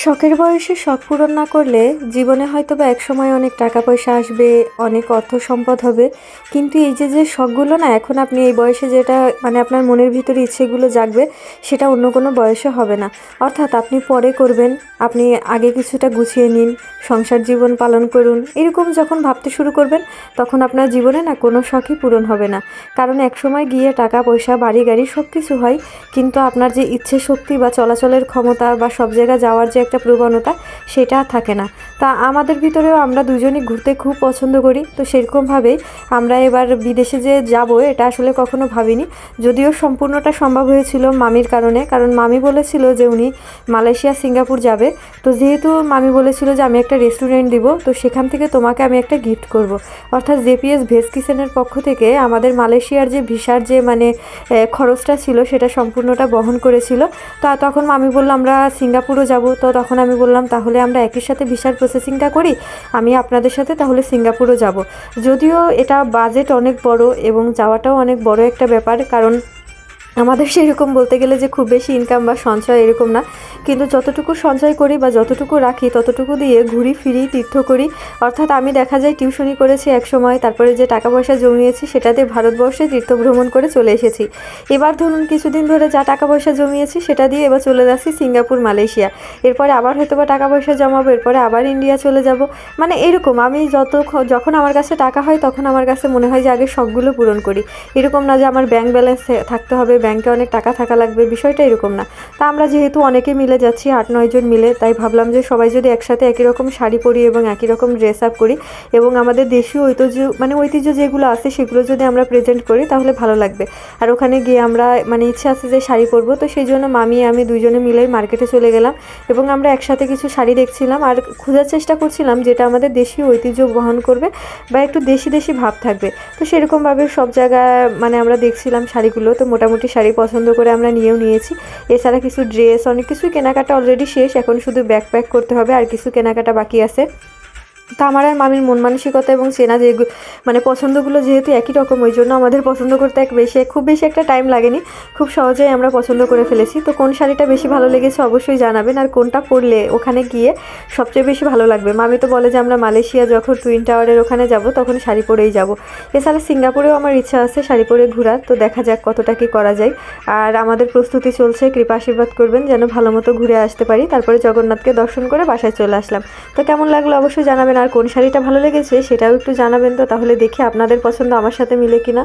শখের বয়সে শখ পূরণ না করলে জীবনে হয়তোবা একসময় অনেক টাকা পয়সা আসবে, অনেক অর্থ সম্পদ হবে। কিন্তু এই যে শখগুলো না এখন আপনি এই বয়সে যেটা আপনার মনের ভিতরে ইচ্ছেগুলো জাগবে, সেটা অন্য কোনো বয়সে হবে না। অর্থাৎ আপনি পরে করবেন, আপনি আগে কিছুটা গুছিয়ে নিন, সংসার জীবন পালন করুন। এরকম যখন ভাবতে শুরু করবেন, তখন আপনার জীবনে না কোনো শখই পূরণ হবে না। কারণ একসময় গিয়ে টাকা পয়সা, বাড়ি গাড়ি সব কিছু হয়, কিন্তু আপনার যে ইচ্ছে শক্তি বা চলাচলের ক্ষমতা বা সব জায়গায় যাওয়ার যে একটা প্রবণতা, সেটা আর থাকে না। তা আমাদের ভিতরেও আমরা দুজনই ঘুরতে খুব পছন্দ করি, তো সেরকমভাবেই আমরা এবার বিদেশে যে যাব এটা আসলে কখনো ভাবিনি। যদিও সম্পূর্ণটা সম্ভব হয়েছিল মামির কারণে, কারণ মামি বলেছিল যে উনি মালয়েশিয়া সিঙ্গাপুর যাবে। তো যেহেতু মামি বলেছিল যে আমি একটা রেস্টুরেন্ট দিব, তো সেখান থেকে তোমাকে আমি একটা গিফট করব। অর্থাৎ জেপিএস ভেজ কিচেনের পক্ষ থেকে আমাদের মালয়েশিয়ার যে ভিসার যে খরচটা ছিল সেটা সম্পূর্ণটা বহন করেছিল। তা তখন মামি বলল আমরা সিঙ্গাপুরও যাব। তো তখন আমি বললাম তাহলে আমরা একই সাথে ভিসার প্রসেসিংটা করি, আমি আপনাদের সাথে তাহলে সিঙ্গাপুরও যাব। যদিও এটা বাজেট অনেক বড় এবং যাওয়াটাও অনেক বড় একটা ব্যাপার, কারণ আমাদের সেরকম বলতে গেলে যে খুব বেশি ইনকাম বা সঞ্চয় এরকম না, কিন্তু যতটুকু সঞ্চয় করি বা যতটুকু রাখি ততটুকু দিয়ে ঘুরি ফিরি তীর্থ করি। অর্থাৎ আমি দেখা যায় টিউশনি করেছি এক সময়, তারপরে যে টাকা পয়সা জমিয়েছি সেটাতে ভারতবর্ষে তীর্থ ভ্রমণ করে চলে এসেছি। এবার ধরুন কিছুদিন ধরে যা টাকা পয়সা জমিয়েছি সেটা দিয়ে এবার চলে যাচ্ছি সিঙ্গাপুর, মালয়েশিয়া। এরপরে আবার হয়তো বা টাকা পয়সা জমাবো, এরপরে আবার ইন্ডিয়া চলে যাব। এরকম আমি যখন আমার কাছে টাকা হয় তখন আমার কাছে মনে হয় যে আগে শখগুলো পূরণ করি। এরকম না যে আমার ব্যাংক ব্যালেন্স থাকতে হবে, ব্যাংকে অনেক টাকা থাকা লাগবে, বিষয়টা এরকম না। তা আমরা যেহেতু অনেকে মিলে যাচ্ছি, 8-9 জন মিলে, তাই ভাবলাম যে সবাই যদি একসাথে একই রকম শাড়ি পরি এবং একই রকম ড্রেস আপ করি এবং আমাদের দেশীয় ঐতিহ্য যেগুলো আছে সেগুলো যদি আমরা প্রেজেন্ট করি তাহলে ভালো লাগবে। আর ওখানে গিয়ে আমরা ইচ্ছে আছে যে শাড়ি পরবো, তো সেই জন্য মামি আমি দুজনে মিলেই মার্কেটে চলে গেলাম এবং আমরা একসাথে কিছু শাড়ি দেখছিলাম আর খোঁজার চেষ্টা করছিলাম যেটা আমাদের দেশীয় ঐতিহ্য বহন করবে বা একটু দেশি দেশি ভাব থাকবে। তো সেরকমভাবে সব জায়গায় আমরা দেখছিলাম শাড়িগুলো, তো মোটামুটি শাড়ি পছন্দ করে আমরা নিয়েও নিয়েছি। এছাড়া কিছু ড্রেস, অনেক কিছুই কেনাকাটা অলরেডি শেষ, এখন শুধু ব্যাগ প্যাক করতে হবে আর কিছু কেনাকাটা বাকি আছে। তা আমার আর মামির মন মানসিকতা এবং চেনা যে পছন্দগুলো যেহেতু একই রকম, ওই জন্য আমাদের পছন্দ করতে খুব বেশি একটা টাইম লাগেনি, খুব সহজেই আমরা পছন্দ করে ফেলেছি। তো কোন শাড়িটা বেশি ভালো লেগেছে অবশ্যই জানাবেন, আর কোনটা পরলে ওখানে গিয়ে সবচেয়ে বেশি ভালো লাগবে। মামি তো বলে যে আমরা মালয়েশিয়া যখন টুইন টাওয়ারের ওখানে যাব তখন শাড়ি পরেই যাব। এছাড়া সিঙ্গাপুরেও আমার ইচ্ছা আছে শাড়ি পরে ঘোরার, তো দেখা যাক কতটা কী করা যায়। আর আমাদের প্রস্তুতি চলছে, কৃপা আশীর্বাদ করবেন যেন ভালো মতো ঘুরে আসতে পারি। তারপরে জগন্নাথকে দর্শন করে বাসায় চলে আসলাম। তো কেমন লাগলো অবশ্যই জানাবেন, আর কোন শাড়িটা ভালো লেগেছে সেটাও একটু জানাবেন, তো তাহলে দেখি আপনাদের পছন্দ আমার সাথে মিলে কিনা।